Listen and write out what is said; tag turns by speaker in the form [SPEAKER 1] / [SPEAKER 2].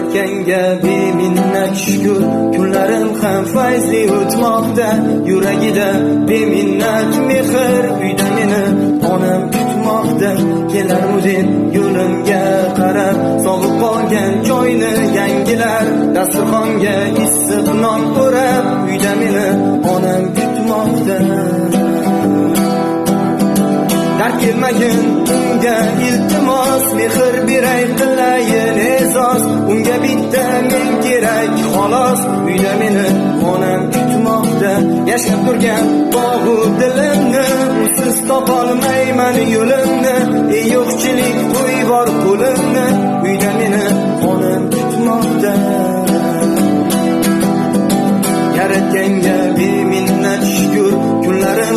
[SPEAKER 1] Yaratganga beminnat shukr, kunlarim ham fayzli o'tmoqda. Yuragida beminnat mehr, uyda meni onam kutmoqda. Kelarmudin yo'limga qarab, sog'ib qolgan joyni yangilar. Dasturxonga issiq non o'rab, uyda meni onam kutmoqda. Dard kelmagin unga iltimos, mehr beray qilayin e'zoz. Unga bitta men kerak xolos, uyda meni onam kutmoqda. Yashab turgan bog'u dilimni, usiz topolmayman yo'limni. Yo'qchilik qo'y bor qo'limni, uyda meni onam kutmoqda. Yaratganga beminnat shukr, kunlarim